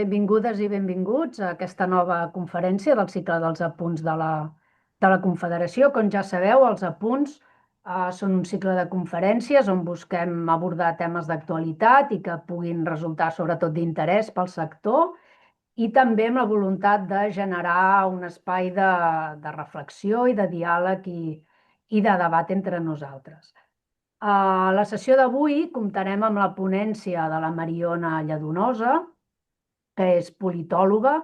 Benvingudes i benvinguts a aquesta nova conferència del cicle dels apunts de la Confederació. Com ja sabeu, els apunts són un cicle de conferències on busquem abordar temes d'actualitat i que puguin resultar sobretot d'interès pel sector i també amb la voluntat de generar un espai de reflexió i de diàleg i de debat entre nosaltres. A la sessió d'avui comptarem amb la ponència de la Mariona Lladonosa, que és politòloga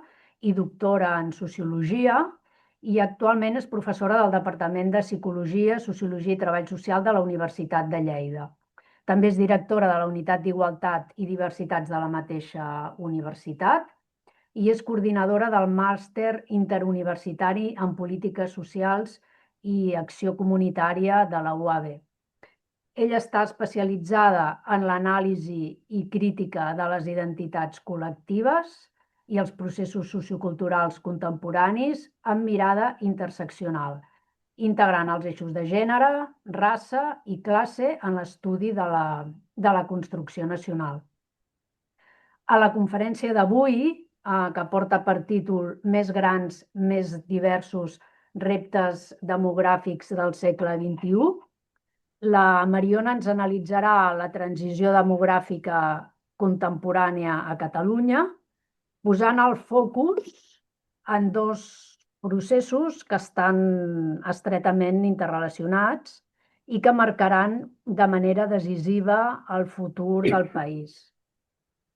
i doctora en Sociologia i actualment és professora del Departament de Psicologia, Sociologia i Treball Social de la Universitat de Lleida. També és directora de la Unitat d'Igualtat i Diversitats de la mateixa universitat i és coordinadora del Màster Interuniversitari en Polítiques Socials i Acció Comunitària de la UAB. Ella està especialitzada en l'anàlisi i crítica de les identitats col·lectives i els processos socioculturals contemporanis amb mirada interseccional, integrant els eixos de gènere, raça i classe en l'estudi de la construcció nacional. A la conferència d'avui, que porta per títol Més grans, més diversos reptes demogràfics del segle XXI, la Mariona ens analitzarà la transició demogràfica contemporània a Catalunya, posant el focus en dos processos que estan estretament interrelacionats i que marcaran de manera decisiva el futur del país.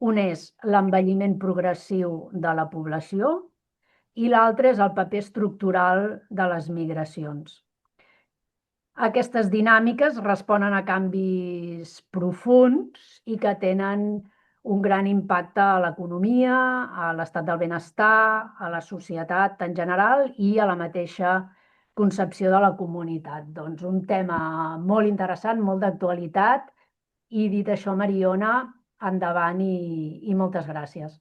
Un és l'envelliment progressiu de la població i l'altre és el paper estructural de les migracions. Aquestes dinàmiques responen a canvis profunds i que tenen un gran impacte a l'economia, a l'estat del benestar, a la societat en general i a la mateixa concepció de la comunitat. Doncs un tema molt interessant, molt d'actualitat i dit això, Mariona, endavant i moltes gràcies.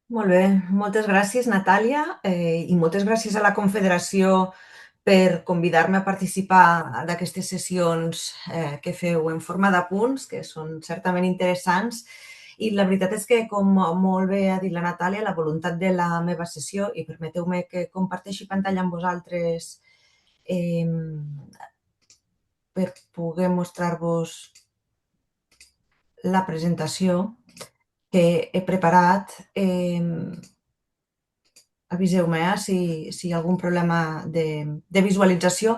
Molt bé, moltes gràcies, Natàlia, i moltes gràcies a la Confederació per convidar-me a participar d'aquestes sessions que feu en forma d'apunts, que són certament interessants. I la veritat és que, com molt bé ha dit la Natàlia, la voluntat de la meva sessió, i permeteu-me que comparteixi pantalla amb vosaltres per poder mostrar-vos la presentació que he preparat. Aviseu-me si hi ha algun problema de visualització,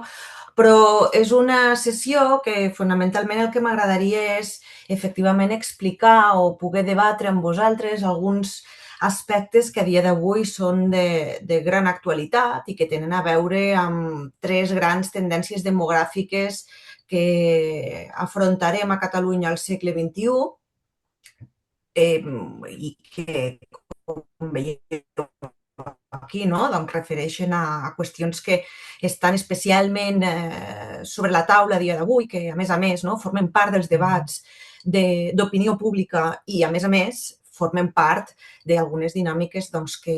però és una sessió que fonamentalment el que m'agradaria és efectivament explicar o poder debatre amb vosaltres alguns aspectes que a dia d'avui són de gran actualitat i que tenen a veure amb tres grans tendències demogràfiques que afrontarem a Catalunya al segle XXI i que, com veieu aquí, no? Doncs refereixen a qüestions que estan especialment sobre la taula a dia d'avui, que a més, no? Formen part dels debats d'opinió pública i a més formen part d'algunes dinàmiques doncs, que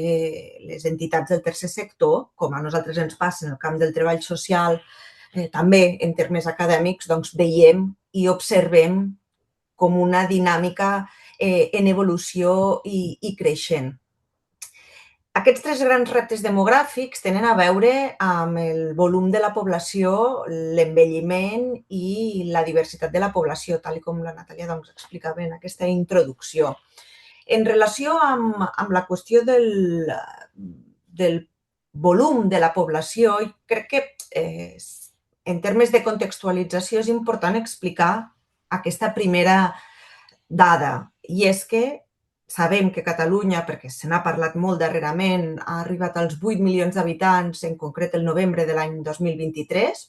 les entitats del tercer sector, com a nosaltres ens passa en el camp del treball social, també en termes acadèmics, doncs, veiem i observem com una dinàmica en evolució i creixent. Aquests tres grans reptes demogràfics tenen a veure amb el volum de la població, l'envelliment i la diversitat de la població, tal com la Natàlia explicava en aquesta introducció. En relació amb la qüestió del volum de la població, crec que en termes de contextualització és important explicar aquesta primera dada, i és que sabem que Catalunya, perquè se n'ha parlat molt darrerament, ha arribat als 8 milions d'habitants, en concret el novembre de l'any 2023.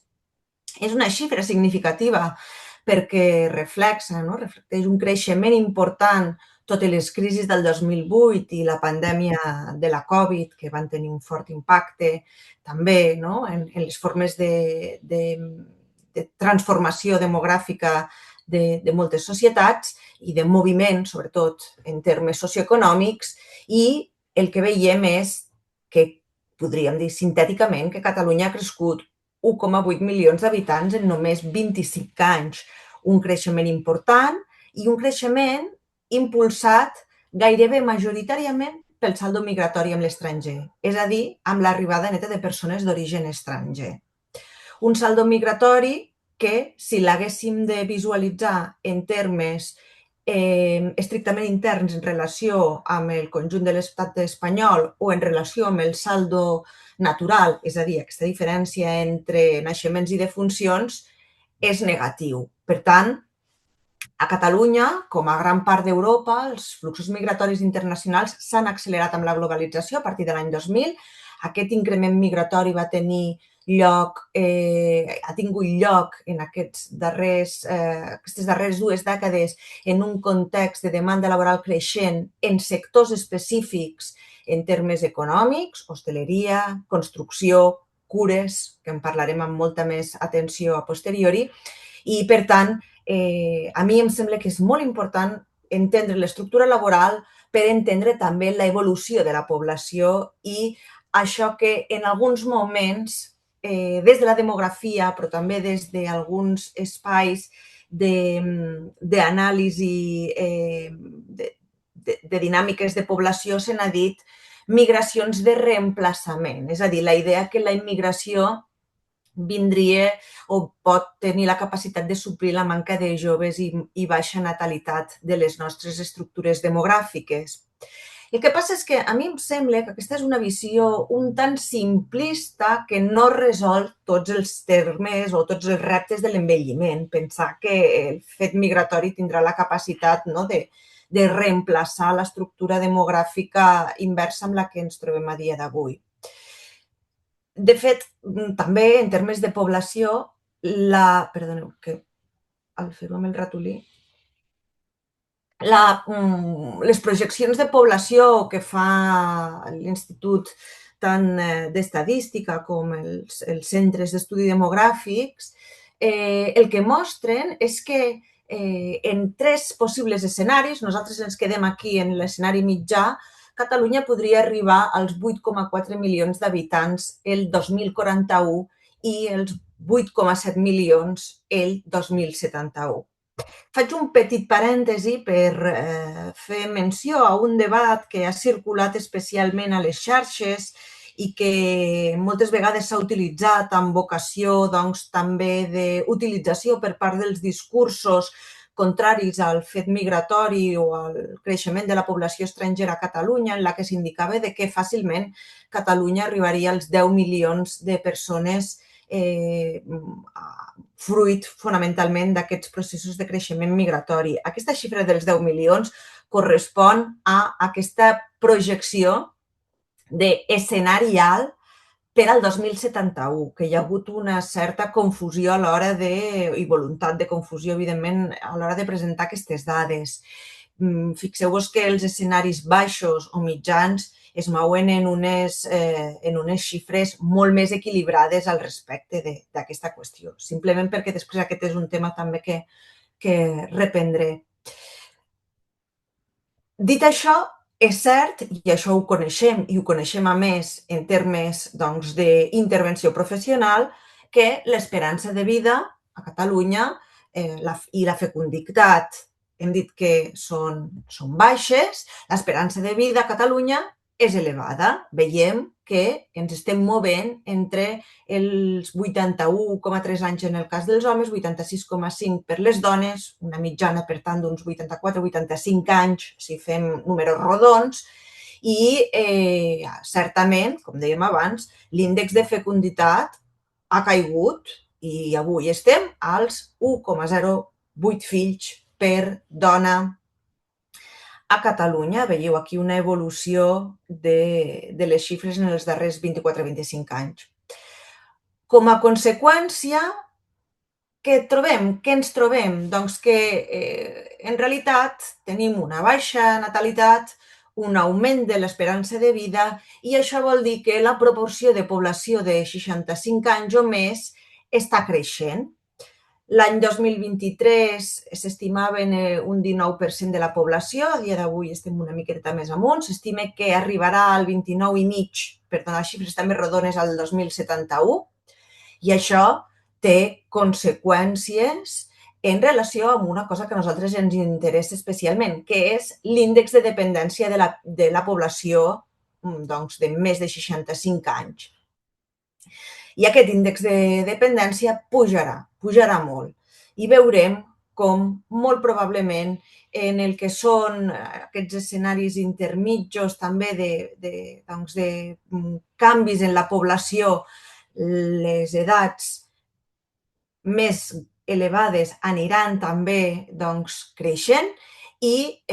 És una xifra significativa perquè reflecteix un creixement important, tot i les crisis del 2008 i la pandèmia de la Covid, que van tenir un fort impacte també en les formes de transformació demogràfica de moltes societats i de moviment, sobretot en termes socioeconòmics, i el que veiem és que, podríem dir sintèticament, que Catalunya ha crescut 1,8 milions d'habitants en només 25 anys. Un creixement important i un creixement impulsat gairebé majoritàriament pel saldo migratori amb l'estranger, és a dir, amb l'arribada neta de persones d'origen estranger. Un saldo migratori que, si l'haguéssim de visualitzar en termes estrictament interns en relació amb el conjunt de l'estat espanyol o en relació amb el saldo natural, és a dir, aquesta diferència entre naixements i defuncions, és negatiu. Per tant, a Catalunya, com a gran part d'Europa, els fluxos migratoris internacionals s'han accelerat amb la globalització a partir de l'any 2000. Aquest increment migratori va tenir lloc, ha tingut lloc en aquestes darreres 2 dècades en un context de demanda laboral creixent en sectors específics en termes econòmics, hostaleria, construcció, cures, que en parlarem amb molta més atenció a posteriori, i, per tant, a mi em sembla que és molt important entendre l'estructura laboral per entendre també l'evolució de la població i això que en alguns moments, des de la demografia, però també des d'alguns espais d'anàlisi de dinàmiques de població, se n'ha dit migracions de reemplaçament. És a dir, la idea que la immigració vindria o pot tenir la capacitat de suplir la manca de joves i baixa natalitat de les nostres estructures demogràfiques. El que passa és que a mi em sembla que aquesta és una visió un tant simplista que no resol tots els termes o tots els reptes de l'envelliment. Pensar que el fet migratori tindrà la capacitat, no, de reemplaçar l'estructura demogràfica inversa amb la que ens trobem a dia d'avui. De fet, també en termes de població, perdoneu, que al fer-ho amb el ratolí, les projeccions de població que fa l'Institut tant d'Estadística com els centres d'estudi demogràfics, el que mostren és que en 3 possibles escenaris, nosaltres ens quedem aquí en l'escenari mitjà, Catalunya podria arribar als 8,4 milions d'habitants el 2041 i els 8,7 milions el 2071. Faig un petit parèntesi per fer menció a un debat que ha circulat especialment a les xarxes i que moltes vegades s'ha utilitzat amb vocació doncs, també d'utilització per part dels discursos contraris al fet migratori o al creixement de la població estrangera a Catalunya, en la que s'indicava que fàcilment Catalunya arribaria als 10 milions de persones fruit fonamentalment d'aquests processos de creixement migratori. Aquesta xifra dels 10 milions correspon a aquesta projecció d'escenarial per al 2071, que hi ha hagut una certa confusió a l'hora i voluntat de confusió, evidentment, a l'hora de presentar aquestes dades. Fixeu-vos que els escenaris baixos o mitjans es mouen en unes xifres molt més equilibrades al respecte d'aquesta qüestió. Simplement perquè després aquest és un tema també que reprendré. Dit això, és cert, i això ho coneixem, i ho coneixem a més en termes d'intervenció professional, que l'esperança de vida a Catalunya i la fecunditat hem dit que són baixes, l'esperança de vida a Catalunya és elevada. Veiem que ens estem movent entre els 81,3 anys en el cas dels homes, 86,5 per les dones, una mitjana, per tant, d'uns 84-85 anys, si fem números rodons, i certament, com dèiem abans, l'índex de fecunditat ha caigut i avui estem als 1,08 fills per dona a Catalunya. Veieu aquí una evolució de les xifres en els darrers 24-25 anys. Com a conseqüència, què ens trobem? Doncs que en realitat tenim una baixa natalitat, un augment de l'esperança de vida i això vol dir que la proporció de població de 65 anys o més està creixent. L'any 2023 s'estimava un 19% de la població, a dia d'avui estem una miqueta més amunt, s'estima que arribarà al 29,5%, per donar xifres també rodones, al 2071, i això té conseqüències en relació amb una cosa que a nosaltres ens interessa especialment, que és l'índex de dependència de la població doncs, de més de 65 anys. I aquest índex de dependència pujarà molt. I veurem com molt probablement en el que són aquests escenaris intermitjos també de canvis en la població, les edats més elevades aniran també creixent i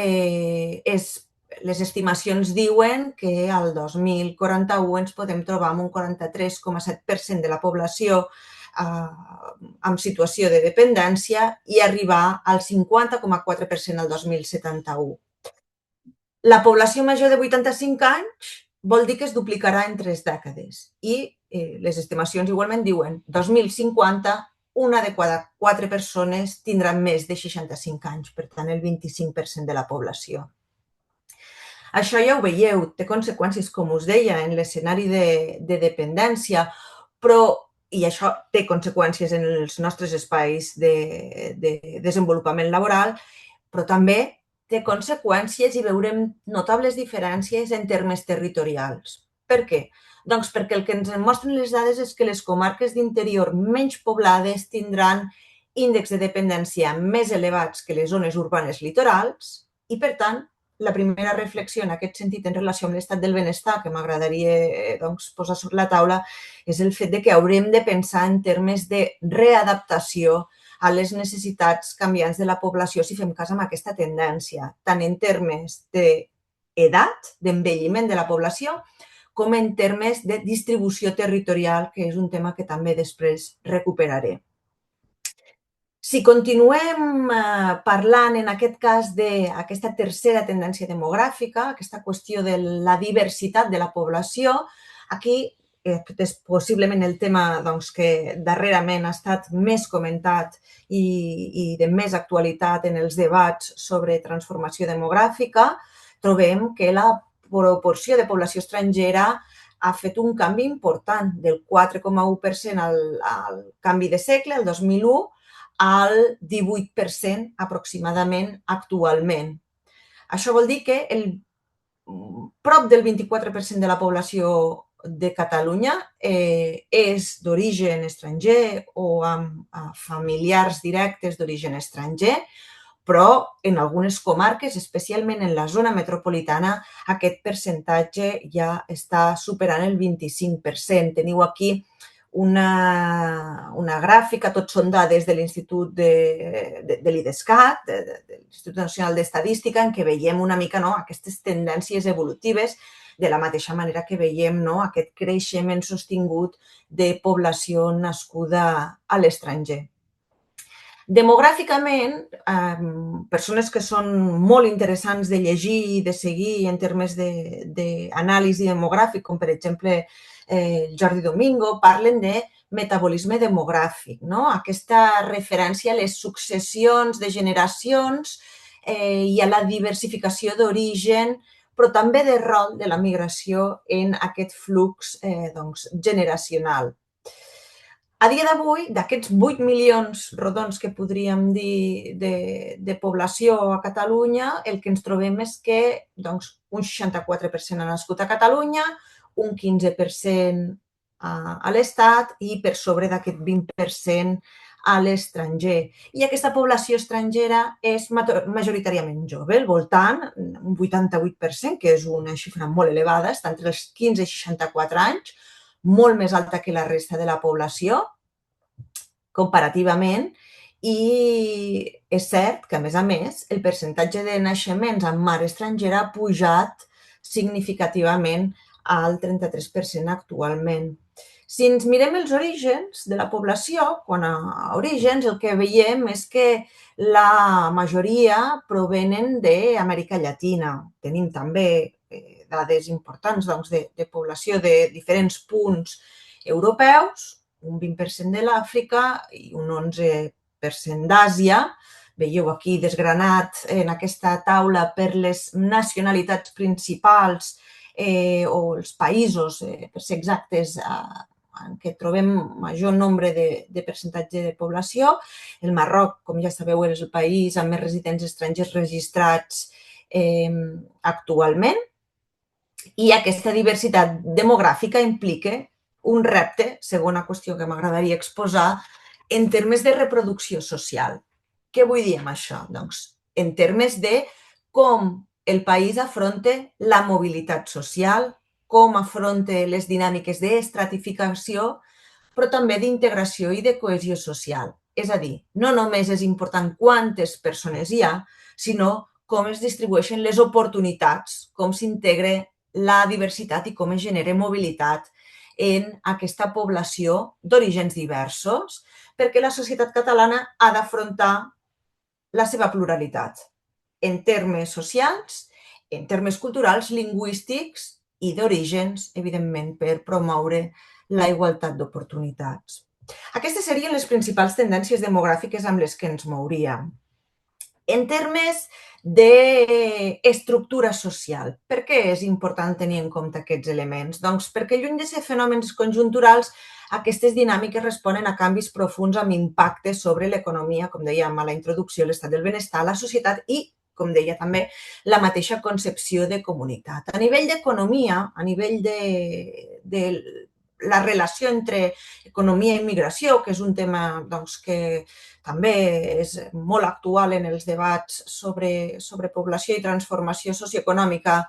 les estimacions diuen que al 2041 ens podem trobar amb un 43,7% de la població en situació de dependència i arribar al 50,4% al 2071. La població major de 85 anys vol dir que es duplicarà en 3 dècades i les estimacions igualment diuen 2050 una de cada 4 persones tindrà més de 65 anys, per tant el 25% de la població. Això ja ho veieu, té conseqüències, com us deia, en l'escenari de dependència, i això té conseqüències en els nostres espais de desenvolupament laboral, però també té conseqüències i veurem notables diferències en termes territorials. Per què? Doncs perquè el que ens mostren les dades és que les comarques d'interior menys poblades tindran índexs de dependència més elevats que les zones urbanes litorals i, per tant, la primera reflexió en aquest sentit en relació amb l'estat del benestar que m'agradaria posar sobre la taula és el fet que haurem de pensar en termes de readaptació a les necessitats canviants de la població si fem cas amb aquesta tendència, tant en termes d'edat, d'envelliment de la població, com en termes de distribució territorial, que és un tema que també després recuperaré. Si continuem parlant, en aquest cas, d'aquesta tercera tendència demogràfica, aquesta qüestió de la diversitat de la població, aquí és possiblement el tema que darrerament ha estat més comentat i de més actualitat en els debats sobre transformació demogràfica. Trobem que la proporció de població estrangera ha fet un canvi important, del 4,1% al canvi de segle, el 2001, al 18% aproximadament actualment. Això vol dir que prop del 24% de la població de Catalunya és d'origen estranger o amb familiars directes d'origen estranger, però en algunes comarques, especialment en la zona metropolitana, aquest percentatge ja està superant el 25%. Teniu aquí una gràfica, tot són dades de l'Institut de l'IDESCAT, de l'Institut Nacional d'Estadística, en què veiem una mica aquestes tendències evolutives, de la mateixa manera que veiem aquest creixement sostingut de població nascuda a l'estranger. Demogràficament, persones que són molt interessants de llegir i de seguir en termes d'anàlisi demogràfic, com per exemple Jordi Domingo, parlen de metabolisme demogràfic, aquesta referència a les successions de generacions i a la diversificació d'origen, però també de rol de la migració en aquest flux generacional. A dia d'avui, d'aquests 8 milions rodons que podríem dir de població a Catalunya, el que ens trobem és que un 64% ha nascut a Catalunya, un 15% a l'Estat i per sobre d'aquest 20% a l'estranger. I aquesta població estrangera és majoritàriament jove, al voltant, un 88%, que és una xifra molt elevada, està entre els 15 i 64 anys, molt més alta que la resta de la població, comparativament, i és cert que, a més, el percentatge de naixements amb mare estrangera ha pujat significativament al 33% actualment. Si ens mirem els orígens de la població, quan a orígens el que veiem és que la majoria provenen d'Amèrica Llatina. Tenim també dades importants de població de diferents punts europeus, un 20% de l'Àfrica i un 11% d'Àsia. Veieu aquí desgranat en aquesta taula per les nacionalitats principals o els països, per ser exactes, en què trobem major nombre de percentatge de població. El Marroc, com ja sabeu, és el país amb més residents estrangers registrats actualment, i aquesta diversitat demogràfica implica un repte, segona qüestió que m'agradaria exposar, en termes de reproducció social. Què vull dir amb això? Doncs en termes de com el país afronta la mobilitat social, com afronta les dinàmiques d'estratificació, però també d'integració i de cohesió social. És a dir, no només és important quantes persones hi ha, sinó com es distribueixen les oportunitats, com s'integra la diversitat i com es genera mobilitat en aquesta població d'orígens diversos, perquè la societat catalana ha d'afrontar la seva pluralitat en termes socials, en termes culturals, lingüístics i d'orígens, evidentment, per promoure la igualtat d'oportunitats. Aquestes serien les principals tendències demogràfiques amb les que ens mouríem. En termes d'estructura social, per què és important tenir en compte aquests elements? Doncs perquè lluny de ser fenòmens conjunturals, aquestes dinàmiques responen a canvis profunds amb impacte sobre l'economia, com dèiem a la introducció, l'estat del benestar, la societat i, com deia també, la mateixa concepció de comunitat. A nivell d'economia, a nivell de la relació entre economia i migració, que és un tema doncs, que també és molt actual en els debats sobre població i transformació socioeconòmica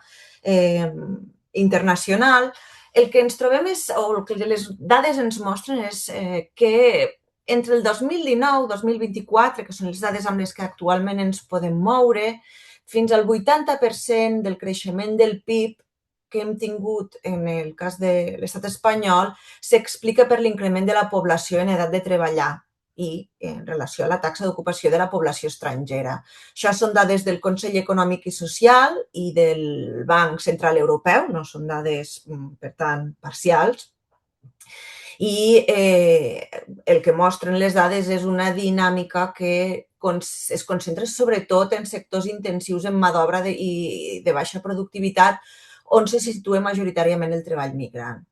internacional, el que ens trobem és, o el que les dades ens mostren és que entre el 2019 i 2024, que són les dades amb les que actualment ens podem moure, fins al 80% del creixement del PIB que hem tingut en el cas de l'estat espanyol s'explica per l'increment de la població en edat de treballar i en relació a la taxa d'ocupació de la població estrangera. Això són dades del Consell Econòmic i Social i del Banc Central Europeu, no són dades, per tant, parcials. I el que mostren les dades és una dinàmica que es concentra sobretot en sectors intensius en mà d'obra i de baixa productivitat, on se situa majoritàriament el treball migrant.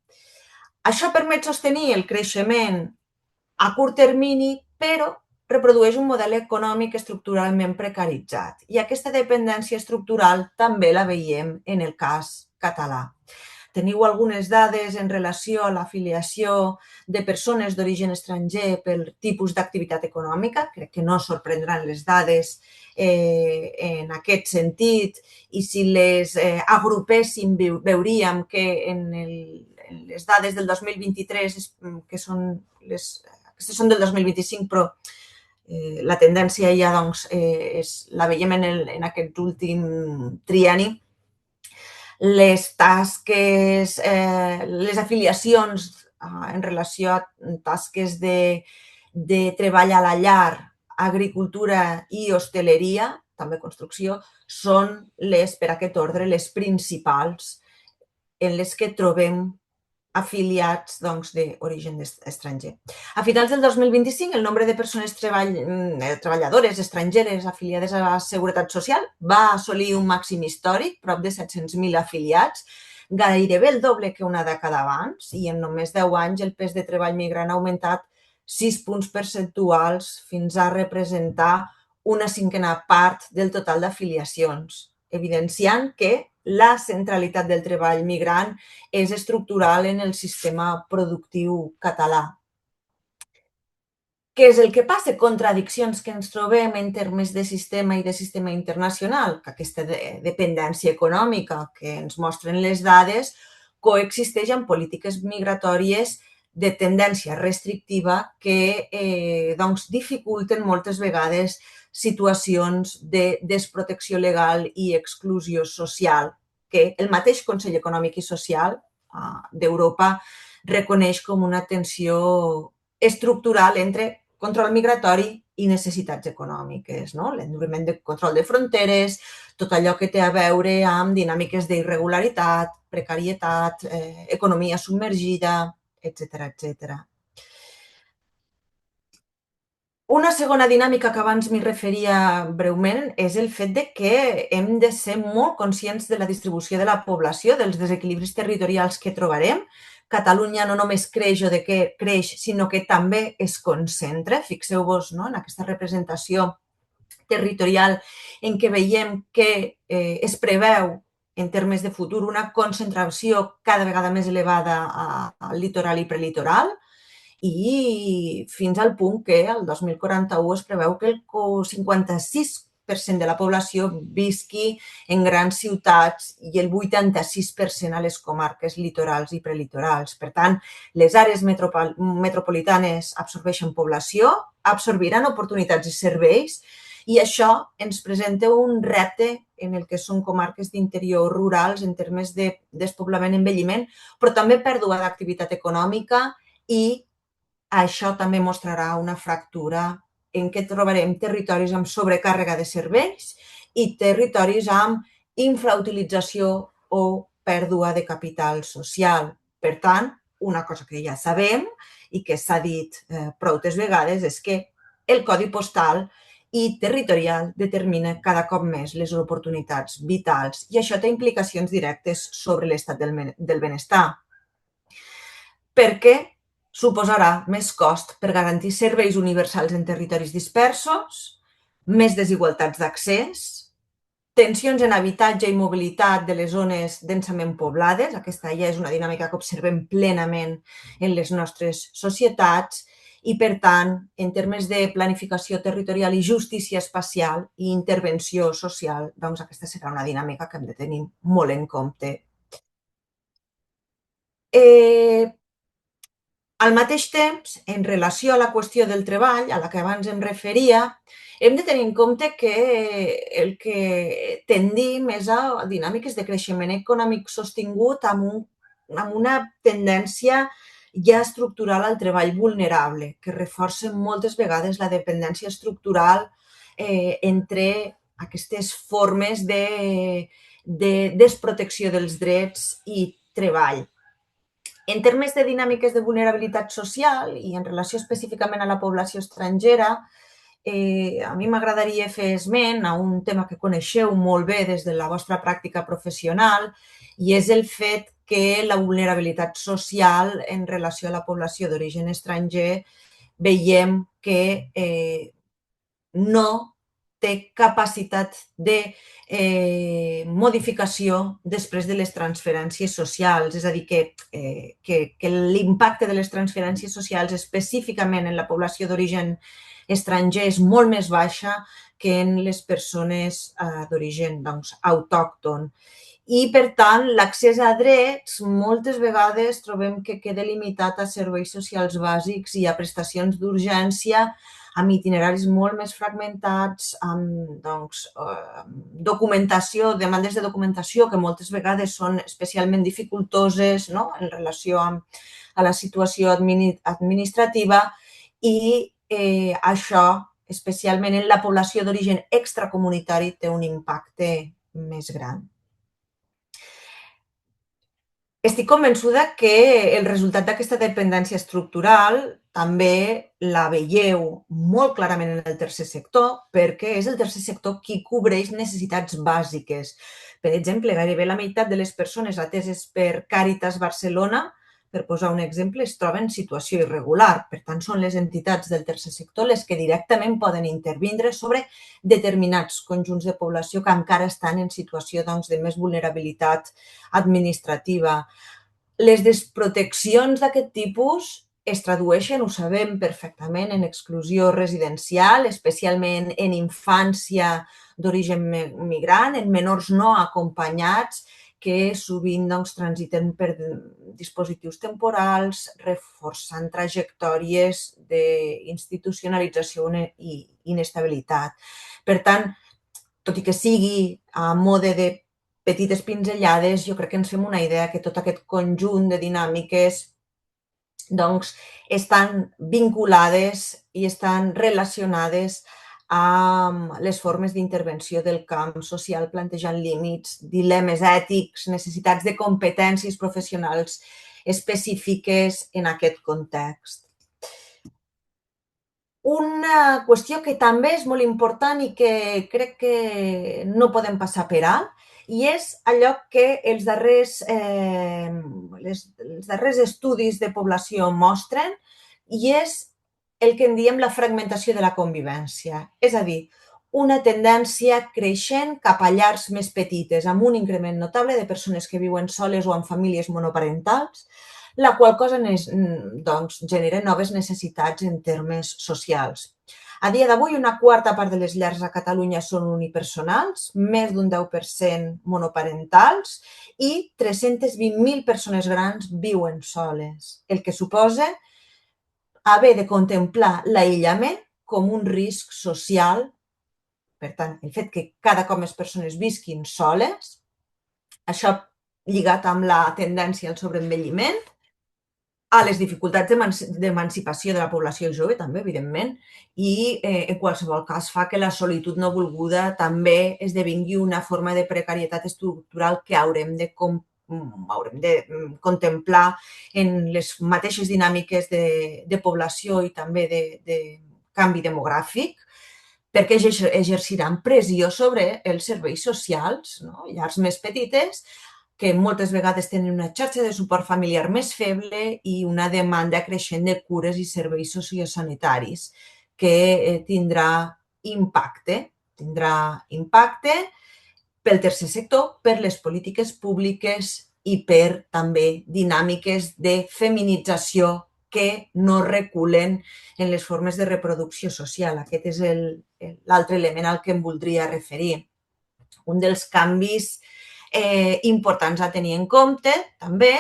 Això permet sostenir el creixement a curt termini, però reprodueix un model econòmic estructuralment precaritzat. I aquesta dependència estructural també la veiem en el cas català. Teniu algunes dades en relació a l'afiliació de persones d'origen estranger pel tipus d'activitat econòmica. Crec que no sorprendran les dades en aquest sentit, i si les agrupéssim veuríem que en les dades del 2023, que són aquestes són del 2025, però la tendència ja doncs, la veiem en aquest últim trienni. Les tasques, les afiliacions en relació a tasques de treball a la llar, agricultura i hostaleria, també construcció, són per aquest ordre, les principals en les que trobem afiliats d'origen estranger. A finals del 2025, el nombre de persones treballadores estrangeres afiliades a la Seguretat Social va assolir un màxim històric, prop de 700.000 afiliats, gairebé el doble que una dècada abans, i en només 10 anys el pes de treball migrant ha augmentat 6 punts percentuals fins a representar una cinquena part del total d'afiliacions, evidenciant que la centralitat del treball migrant és estructural en el sistema productiu català. Què és el que passa? Contradiccions que ens trobem en termes de sistema i de sistema internacional, que aquesta dependència econòmica que ens mostren les dades coexisteix amb polítiques migratòries de tendència restrictiva que dificulten moltes vegades situacions de desprotecció legal i exclusió social que el mateix Consell Econòmic i Social d'Europa reconeix com una tensió estructural entre control migratori i necessitats econòmiques, no? L'enduriment de control de fronteres, tot allò que té a veure amb dinàmiques d'irregularitat, precarietat, economia submergida, etc. Una segona dinàmica que abans m'hi referia breument és el fet de que hem de ser molt conscients de la distribució de la població, dels desequilibris territorials que trobarem. Catalunya no només creix o de què creix, sinó que també es concentra. Fixeu-vos, no?, en aquesta representació territorial en què veiem que es preveu en termes de futur una concentració cada vegada més elevada al litoral i prelitoral, i fins al punt que el 2041 es preveu que el 56% de la població visqui en grans ciutats i el 86% a les comarques litorals i prelitorals. Per tant, les àrees metropolitanes absorbeixen població, absorbiran oportunitats i serveis, i això ens presenta un repte en el que són comarques d'interior rurals en termes de despoblament i envelliment, però també pèrdua d'activitat econòmica, i això també mostrarà una fractura en què trobarem territoris amb sobrecàrrega de serveis i territoris amb infrautilització o pèrdua de capital social. Per tant, una cosa que ja sabem i que s'ha dit prou vegades és que el codi postal i territorial determina cada cop més les oportunitats vitals, i això té implicacions directes sobre l'estat del benestar, perquè suposarà més cost per garantir serveis universals en territoris dispersos, més desigualtats d'accés, tensions en habitatge i mobilitat de les zones densament poblades. Aquesta ja és una dinàmica que observem plenament en les nostres societats, i, per tant, en termes de planificació territorial i justícia espacial i intervenció social, doncs aquesta serà una dinàmica que hem de tenir molt en compte. Al mateix temps, en relació a la qüestió del treball, a la que abans em referia, hem de tenir en compte que el que tendim és a dinàmiques de creixement econòmic sostingut amb una tendència ja estructural al treball vulnerable, que reforça moltes vegades la dependència estructural entre aquestes formes de desprotecció dels drets i treball. En termes de dinàmiques de vulnerabilitat social i en relació específicament a la població estrangera, a mi m'agradaria fer esment a un tema que coneixeu molt bé des de la vostra pràctica professional, i és el fet que la vulnerabilitat social en relació a la població d'origen estranger veiem que no té capacitat de modificació després de les transferències socials. És a dir, que l'impacte de les transferències socials específicament en la població d'origen estranger és molt més baixa que en les persones d'origen autòcton. I, per tant, l'accés a drets moltes vegades trobem que queda limitat a serveis socials bàsics i a prestacions d'urgència, amb itineraris molt més fragmentats, amb documentació, demandes de documentació que moltes vegades són especialment dificultoses, no?, en relació a la situació administrativa, i això, especialment en la població d'origen extracomunitari, té un impacte més gran. Estic convençuda que el resultat d'aquesta dependència estructural també la veieu molt clarament en el tercer sector, perquè és el tercer sector qui cobreix necessitats bàsiques. Per exemple, gairebé la meitat de les persones ateses per Càritas Barcelona, per posar un exemple, es troben en situació irregular. Per tant, són les entitats del tercer sector les que directament poden intervindre sobre determinats conjunts de població que encara estan en situació de més vulnerabilitat administrativa. Les desproteccions d'aquest tipus es tradueixen, ho sabem perfectament, en exclusió residencial, especialment en infància d'origen migrant, en menors no acompanyats, que sovint transiten per dispositius temporals, reforçant trajectòries d'institucionalització i inestabilitat. Per tant, tot i que sigui a mode de petites pinzellades, jo crec que ens fem una idea que tot aquest conjunt de dinàmiques estan vinculades i estan relacionades amb les formes d'intervenció del camp social, plantejant límits, dilemes ètics, necessitats de competències professionals específiques en aquest context. Una qüestió que també és molt important i que crec que no podem passar per alt i és allò que els darrers estudis de població mostren i és el que en diem la fragmentació de la convivència. És a dir, una tendència creixent cap a llars més petites, amb un increment notable de persones que viuen soles o en famílies monoparentals, la qual cosa doncs, genera noves necessitats en termes socials. A dia d'avui, una quarta part de les llars a Catalunya són unipersonals, més d'un 10% monoparentals i 320.000 persones grans viuen soles, el que suposa haver de contemplar l'aïllament com un risc social. Per tant, el fet que cada cop més persones visquin soles, això lligat amb la tendència al sobreenvelliment, a les dificultats d'emancipació de la població jove, també, evidentment, i en qualsevol cas fa que la solitud no volguda també esdevingui una forma de precarietat estructural que haurem de contemplar en les mateixes dinàmiques de població i també de canvi demogràfic, perquè exerciran pressió sobre els serveis socials, no? Llars més petites, que moltes vegades tenen una xarxa de suport familiar més feble i una demanda creixent de cures i serveis sociosanitaris que tindrà impacte pel tercer sector, per les polítiques públiques i per també dinàmiques de feminització que no reculen en les formes de reproducció social. Aquest és l'altre element al que em voldria referir. Un dels canvis importants a tenir en compte també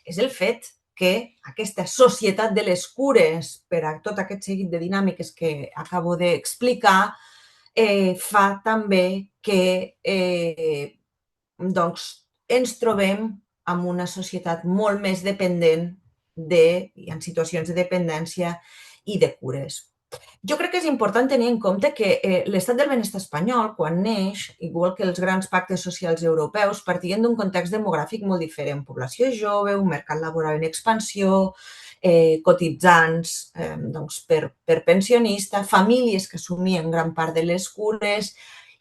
és el fet que aquesta societat de les cures, per a tot aquest seguit de dinàmiques que acabo d'explicar, fa també que doncs, ens trobem amb una societat molt més dependent i en situacions de dependència i de cures. Jo crec que és important tenir en compte que l'estat del benestar espanyol, quan neix, igual que els grans pactes socials europeus, partien d'un context demogràfic molt diferent. Població jove, un mercat laboral en expansió, cotitzants doncs, per pensionista, famílies que assumien gran part de les cures,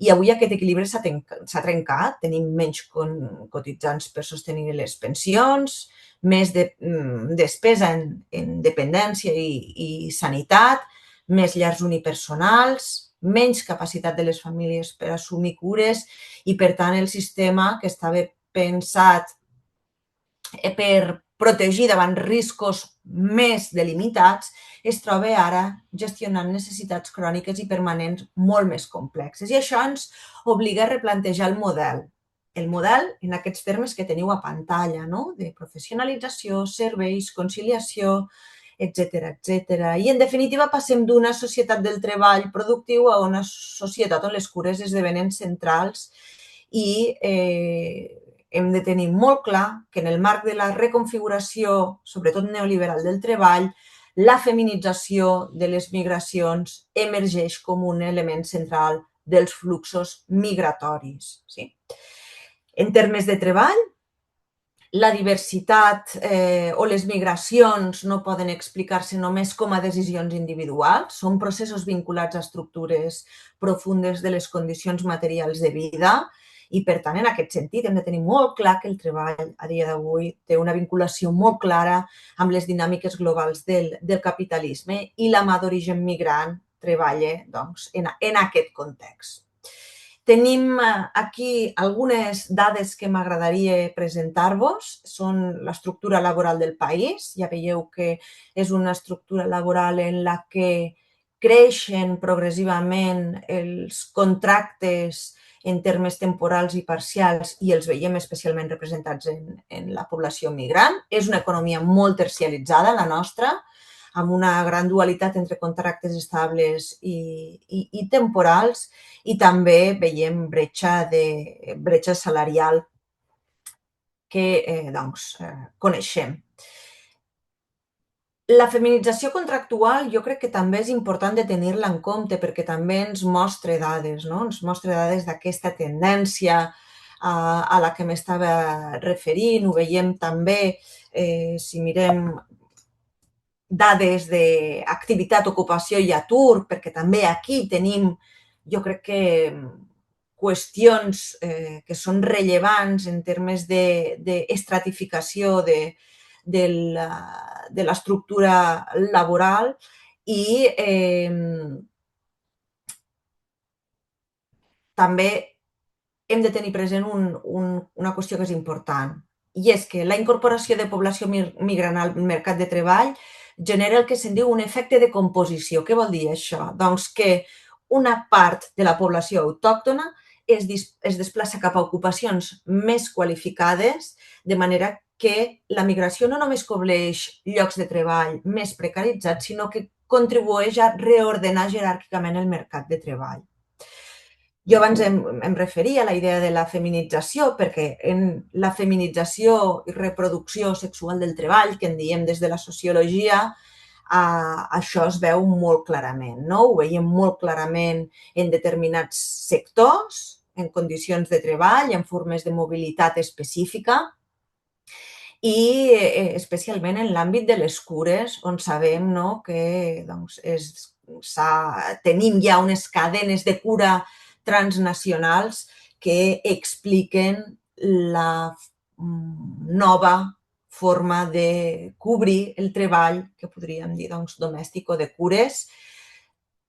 i avui aquest equilibri s'ha trencat. Tenim menys cotitzants per sostenir les pensions, més despesa en dependència i sanitat, més llars unipersonals, menys capacitat de les famílies per assumir cures i, per tant, el sistema que estava pensat per protegir davant riscos més delimitats es troba ara gestionant necessitats cròniques i permanents molt més complexes. I això ens obliga a replantejar el model. El model en aquests termes que teniu a pantalla, no? De professionalització, serveis, conciliació, etc. I, en definitiva, passem d'una societat del treball productiu a una societat on les cures esdevenen centrals i hem de tenir molt clar que en el marc de la reconfiguració, sobretot neoliberal, del treball, la feminització de les migracions emergeix com un element central dels fluxos migratoris. Sí? En termes de treball, la diversitat o les migracions no poden explicar-se només com a decisions individuals, són processos vinculats a estructures profundes de les condicions materials de vida i, per tant, en aquest sentit, hem de tenir molt clar que el treball a dia d'avui té una vinculació molt clara amb les dinàmiques globals del capitalisme i la mà d'origen migrant treballa doncs, en aquest context. Tenim aquí algunes dades que m'agradaria presentar-vos. Són l'estructura laboral del país. Ja veieu que és una estructura laboral en la que creixen progressivament els contractes en termes temporals i parcials i els veiem especialment representats en la població migrant. És una economia molt tercialitzada, la nostra, amb una gran dualitat entre contractes estables i temporals, i també veiem bretxa salarial que coneixem. La feminització contractual jo crec que també és important de tenir-la en compte perquè també ens mostra dades, no? Ens mostra dades d'aquesta tendència a la que m'estava referint. Ho veiem també, si mirem dades d'activitat, ocupació i atur, perquè també aquí tenim, jo crec que, qüestions que són rellevants en termes d'estratificació de l'estructura laboral i també hem de tenir present una qüestió que és important, i és que la incorporació de població migrant al mercat de treball genera el que se'n diu un efecte de composició. Què vol dir això? Doncs que una part de la població autòctona es desplaça cap a ocupacions més qualificades, de manera que la migració no només cobreix llocs de treball més precaritzats, sinó que contribueix a reordenar jeràrquicament el mercat de treball. Jo abans em referia a la idea de la feminització, perquè en la feminització i reproducció sexual del treball, que en diem des de la sociologia, això es veu molt clarament, no? Ho veiem molt clarament en determinats sectors, en condicions de treball, en formes de mobilitat específica i especialment en l'àmbit de les cures, on sabem, no, que doncs, tenim ja unes cadenes de cura transnacionals que expliquen la nova forma de cobrir el treball, que podríem dir doncs, domèstic o de cures,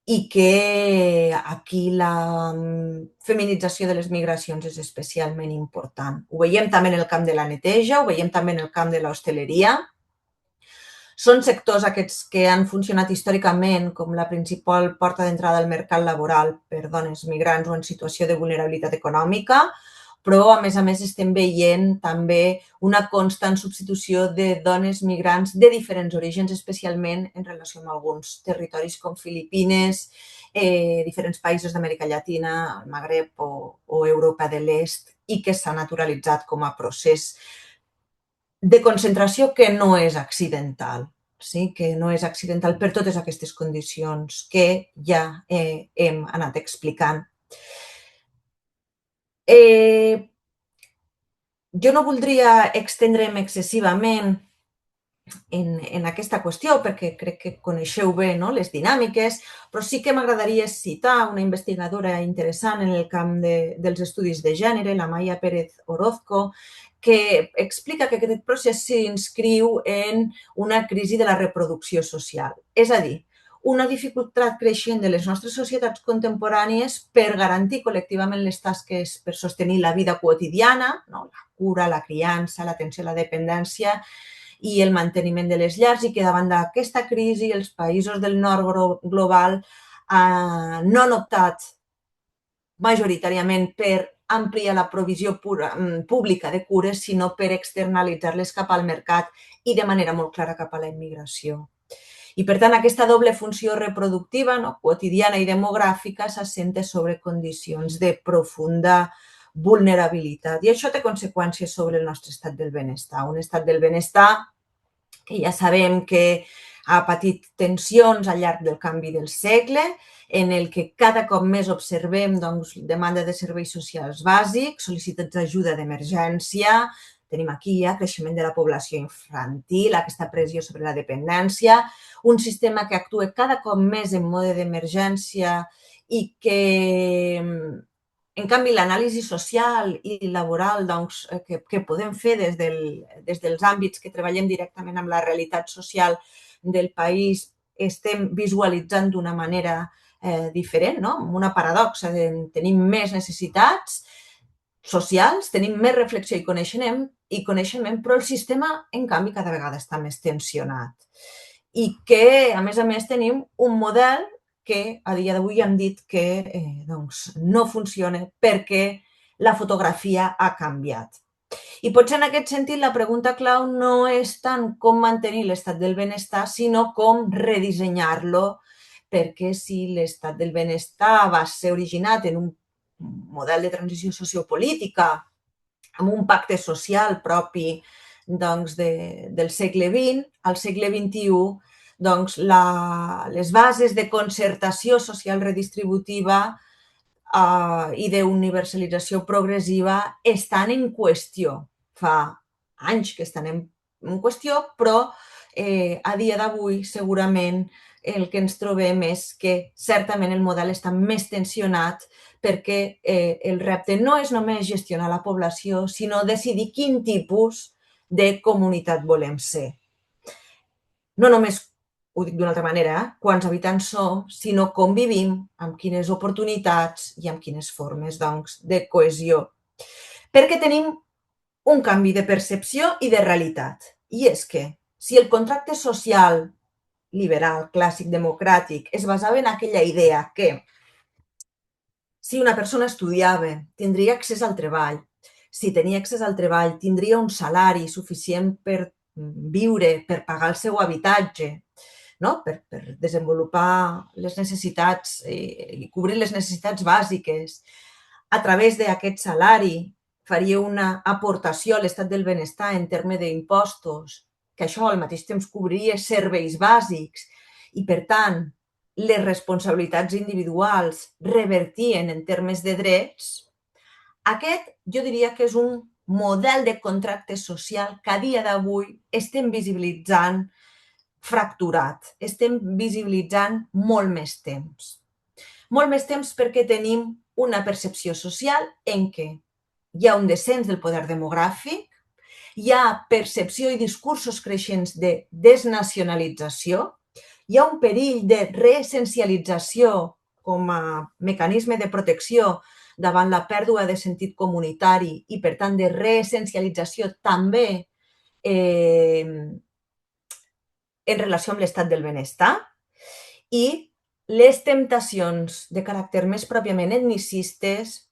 i que aquí la feminització de les migracions és especialment important. Ho veiem també en el camp de la neteja, ho veiem també en el camp de l'hostaleria. Són sectors aquests que han funcionat històricament com la principal porta d'entrada al mercat laboral per dones migrants o en situació de vulnerabilitat econòmica, però a més estem veient també una constant substitució de dones migrants de diferents orígens, especialment en relació amb alguns territoris com Filipines, diferents països d'Amèrica Llatina, el Magreb o Europa de l'Est, i que s'ha naturalitzat com a procés de concentració que no és accidental, sí? Que no és accidental per totes aquestes condicions que ja hem anat explicant. Jo no voldria extendre'm excessivament en aquesta qüestió, perquè crec que coneixeu bé, no, les dinàmiques, però sí que m'agradaria citar una investigadora interessant en el camp dels estudis de gènere, la Maya Pérez Orozco, que explica que aquest procés s'inscriu en una crisi de la reproducció social. És a dir, una dificultat creixent de les nostres societats contemporànies per garantir col·lectivament les tasques per sostenir la vida quotidiana, no? La cura, la criança, l'atenció a la dependència i el manteniment de les llars, i que davant d'aquesta crisi els països del nord global no han optat majoritàriament per ampliar la provisió pública de cures, sinó per externalitzar-les cap al mercat i de manera molt clara cap a la immigració. I, per tant, aquesta doble funció reproductiva, no, quotidiana i demogràfica, s'assenta sobre condicions de profunda vulnerabilitat. I això té conseqüències sobre el nostre estat del benestar. Un estat del benestar que ja sabem que ha patit tensions al llarg del canvi del segle, en el que cada cop més observem doncs, demanda de serveis socials bàsics, sol·licituds d'ajuda d'emergència, tenim aquí ja creixement de la població infantil, aquesta pressió sobre la dependència, un sistema que actua cada cop més en mode d'emergència i que, en canvi, l'anàlisi social i laboral doncs, que podem fer des dels àmbits que treballem directament amb la realitat social del país, estem visualitzant d'una manera diferent, no? Amb una paradoxa. Tenim més necessitats socials, tenim més reflexió i coneixement, però el sistema, en canvi, cada vegada està més tensionat. I que, a més, tenim un model que a dia d'avui hem dit que no funciona perquè la fotografia ha canviat. I potser en aquest sentit la pregunta clau no és tant com mantenir l'estat del benestar, sinó com redissenyar-lo, perquè si l'estat del benestar va ser originat en un model de transició sociopolítica, amb un pacte social propi doncs, del segle XX, al segle XXI, doncs, les bases de concertació social redistributiva i d'universalització progressiva estan en qüestió. Fa anys que estan en qüestió, però a dia d'avui segurament el que ens trobem és que certament el model està més tensionat perquè el repte no és només gestionar la població, sinó decidir quin tipus de comunitat volem ser. No només, ho dic d'una altra manera, quants habitants som, sinó com vivim, amb quines oportunitats i amb quines formes, doncs, de cohesió. Perquè tenim un canvi de percepció i de realitat. I és que si el contracte social liberal, clàssic, democràtic, es basava en aquella idea que si una persona estudiava, tindria accés al treball. Si tenia accés al treball, tindria un salari suficient per viure, per pagar el seu habitatge, no? per desenvolupar les necessitats i cobrir les necessitats bàsiques. A través d'aquest salari faria una aportació a l'estat del benestar en termes d'impostos, que això al mateix temps cobriria serveis bàsics i, per tant, les responsabilitats individuals revertien en termes de drets. Aquest jo diria que és un model de contracte social que a dia d'avui estem visibilitzant fracturat, estem visibilitzant molt més temps. Molt més temps perquè tenim una percepció social en què hi ha un descens del poder demogràfic, hi ha percepció i discursos creixents de desnacionalització, hi ha un perill de reessencialització com a mecanisme de protecció davant la pèrdua de sentit comunitari i, per tant, de reessencialització també en relació amb l'estat del benestar, i les temptacions de caràcter més pròpiament etnicistes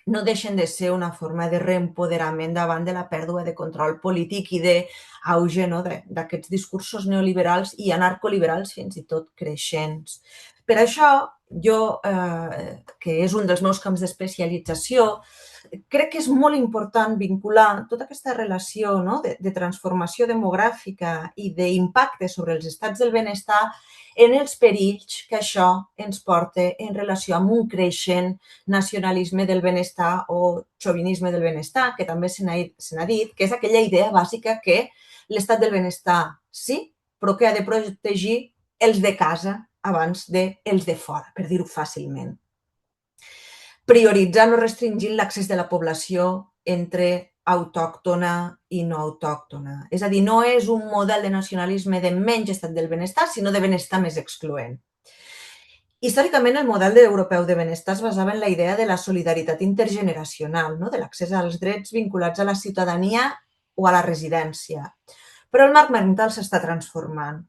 no deixen de ser una forma de reempoderament davant de la pèrdua de control polític i d'auge d'aquests discursos neoliberals i anarcoliberals fins i tot creixents. Per això, jo, que és un dels meus camps d'especialització, crec que és molt important vincular tota aquesta relació de transformació demogràfica i d'impacte sobre els estats del benestar en els perills que això ens porta en relació amb un creixent nacionalisme del benestar o xovinisme del benestar, que també se n'ha dit, que és aquella idea bàsica que l'estat del benestar sí, però que ha de protegir els de casa abans dels de fora, per dir-ho fàcilment. Prioritzant o restringint l'accés de la població entre autòctona i no autòctona. És a dir, no és un model de nacionalisme de menys estat del benestar, sinó de benestar més excloent. Històricament, el model europeu de benestar es basava en la idea de la solidaritat intergeneracional, de l'accés als drets vinculats a la ciutadania o a la residència. Però el marc mental s'està transformant.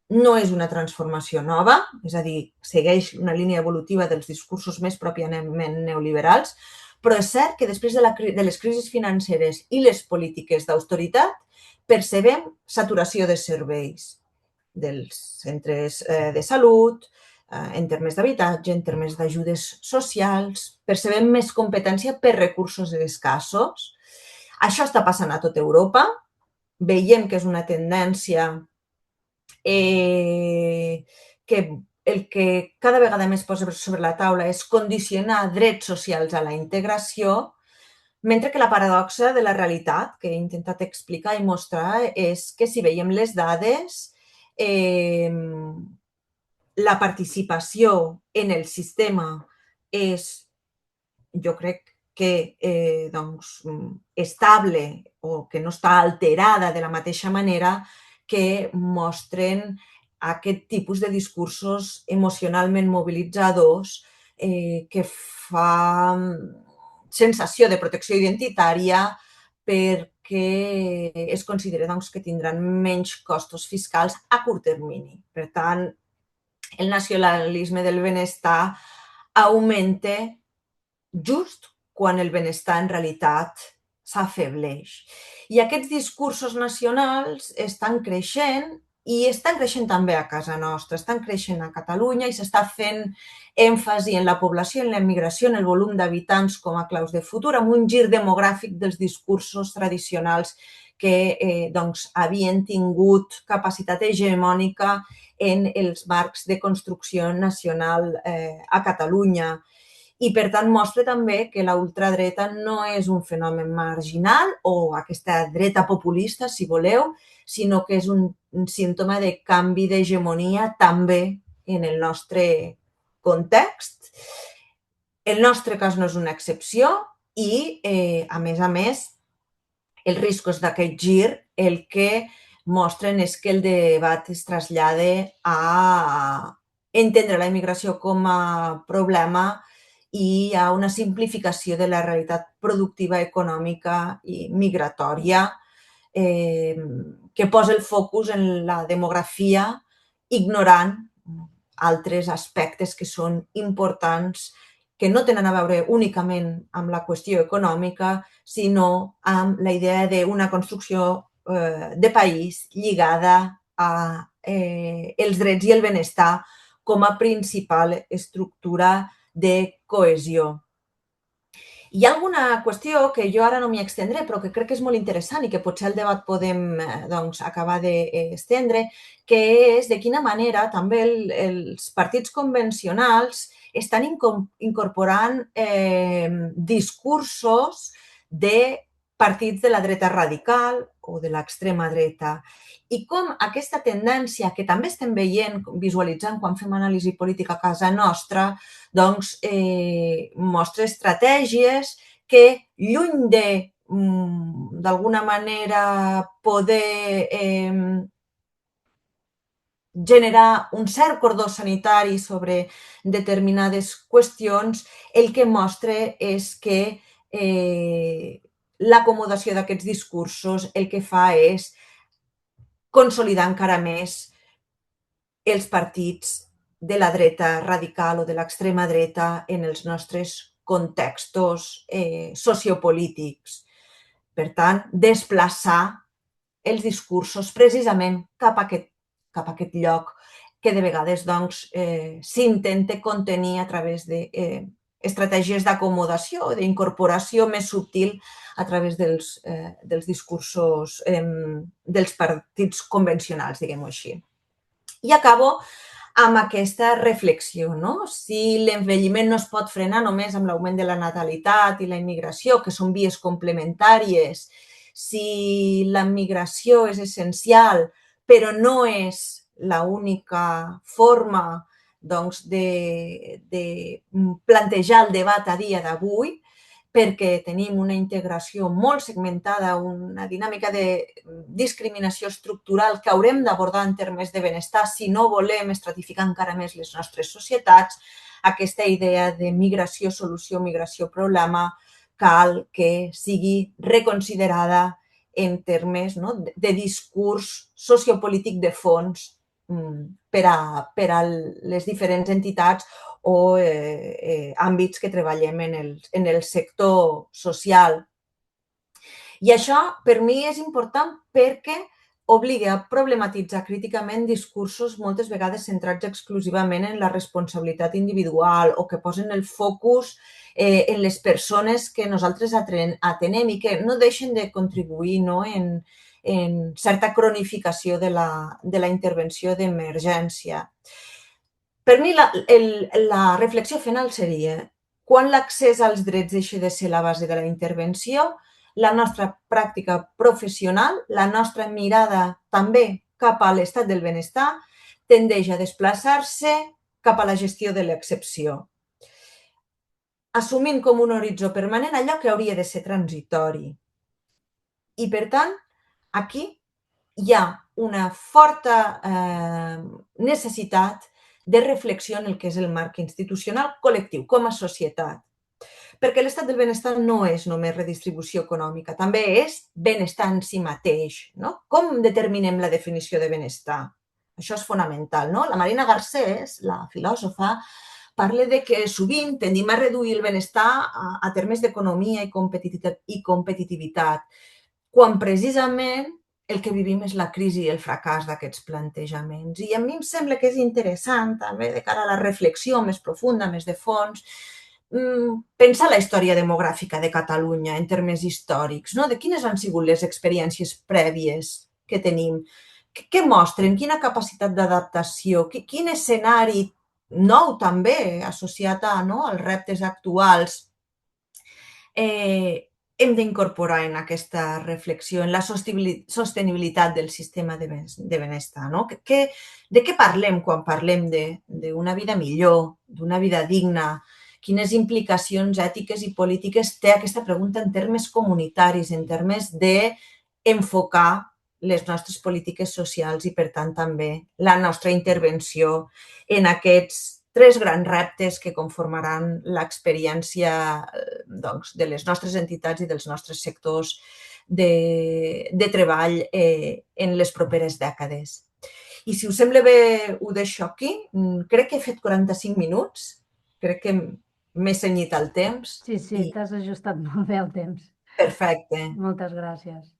No és una transformació nova, és a dir, segueix una línia evolutiva dels discursos més pròpiament neoliberals, però és cert que després de les crisis financeres i les polítiques d'austeritat percebem saturació de serveis dels centres de salut, en termes d'habitatge, en termes d'ajudes socials, percebem més competència per recursos escassos. Això està passant a tota Europa. Veiem que és una tendència que el que cada vegada més posa sobre la taula és condicionar drets socials a la integració, mentre que la paradoxa de la realitat que he intentat explicar i mostrar és que si veiem les dades, la participació en el sistema és, jo crec que estable o que no està alterada de la mateixa manera que mostren aquest tipus de discursos emocionalment mobilitzadors que fa sensació de protecció identitària perquè es considera que tindran menys costos fiscals a curt termini. Per tant, el nacionalisme del benestar augmenta just quan el benestar en realitat s'afebleix. I aquests discursos nacionals estan creixent i estan creixent també a casa nostra, estan creixent a Catalunya i s'està fent èmfasi en la població, en la immigració, en el volum d'habitants com a claus de futur, amb un gir demogràfic dels discursos tradicionals que havien tingut capacitat hegemònica en els marcs de construcció nacional a Catalunya. i per tant mostra també que la ultradreta no és un fenomen marginal o aquesta dreta populista, si voleu, sinó que és un símptoma de canvi d'hegemonia també en el nostre context. El nostre cas no és una excepció i, a més, els riscos d'aquest gir el que mostren és que el debat es trasllada a entendre la immigració com a problema i a una simplificació de la realitat productiva, econòmica i migratòria que posa el focus en la demografia ignorant altres aspectes que són importants que no tenen a veure únicament amb la qüestió econòmica, sinó amb la idea d'una construcció de país lligada a els drets i el benestar com a principal estructura de cohesió. Hi ha alguna qüestió que jo ara no m'hi extendré, però que crec que és molt interessant i que potser al debat podem acabar d'estendre, que és de quina manera també els partits convencionals estan incorporant discursos de partits de la dreta radical o de l'extrema dreta i com aquesta tendència que també estem veient, visualitzant quan fem anàlisi política a casa nostra, doncs mostra estratègies que lluny de, d'alguna manera, poder generar un cert cordó sanitari sobre determinades qüestions, el que mostra és que l'acomodació d'aquests discursos el que fa és consolidar encara més els partits de la dreta radical o de l'extrema dreta en els nostres contextos sociopolítics. Per tant, desplaçar els discursos precisament cap a aquest lloc que de vegades s'intenta contenir a través d'estratègies d'acomodació o d'incorporació més subtil a través dels discursos dels partits convencionals, diguem-ho així. I acabo amb aquesta reflexió, no? Si l'envelliment no es pot frenar només amb l'augment de la natalitat i la immigració, que són vies complementàries, si la migració és essencial, però no és l'única forma de plantejar el debat a dia d'avui, perquè tenim una integració molt segmentada, una dinàmica de discriminació estructural que haurem d'abordar en termes de benestar si no volem estratificar encara més les nostres societats, aquesta idea de migració, solució, migració, problema, cal que sigui reconsiderada en termes de discurs sociopolític de fons per a les diferents entitats o àmbits que treballem en el sector social. I això per mi és important perquè obliga a problematitzar críticament discursos moltes vegades centrats exclusivament en la responsabilitat individual o que posen el focus en les persones que nosaltres atenem i que no deixen de contribuir en certa cronificació de la intervenció d'emergència. Per mi la reflexió final seria quan l'accés als drets deixa de ser la base de la intervenció, la nostra pràctica professional, la nostra mirada també cap a l'estat del benestar, tendeix a desplaçar-se cap a la gestió de l'excepció, assumint com un horitzó permanent allò que hauria de ser transitori. I, per tant, aquí hi ha una forta necessitat de reflexió en el que és el marc institucional col·lectiu, com a societat. Perquè l'estat del benestar no és només redistribució econòmica, també és benestar en si mateix. No? Com determinem la definició de benestar? Això és fonamental. No? La Marina Garcés, la filòsofa, parla de que sovint tendim a reduir el benestar a termes d'economia i competitivitat, quan precisament el que vivim és la crisi i el fracàs d'aquests plantejaments. I a mi em sembla que és interessant, també, de cara a la reflexió més profunda, més de fons, pensar la història demogràfica de Catalunya en termes històrics, no? De quines han sigut les experiències prèvies que tenim, què mostren, quina capacitat d'adaptació, quin escenari nou també, associat als reptes actuals, hem d'incorporar en aquesta reflexió, en la sostenibilitat del sistema de benestar. No? De què parlem quan parlem d'una vida millor, d'una vida digna? Quines implicacions ètiques i polítiques té aquesta pregunta en termes comunitaris, en termes d'enfocar les nostres polítiques socials i, per tant, també la nostra intervenció en aquests tres grans reptes que conformaran l'experiència de les nostres entitats i dels nostres sectors de treball en les properes dècades. I si us sembla bé, ho deixo aquí. Crec que he fet 45 minuts, crec que m'he cenyit al temps. Sí, t'has ajustat molt bé el temps. Perfecte. Moltes gràcies.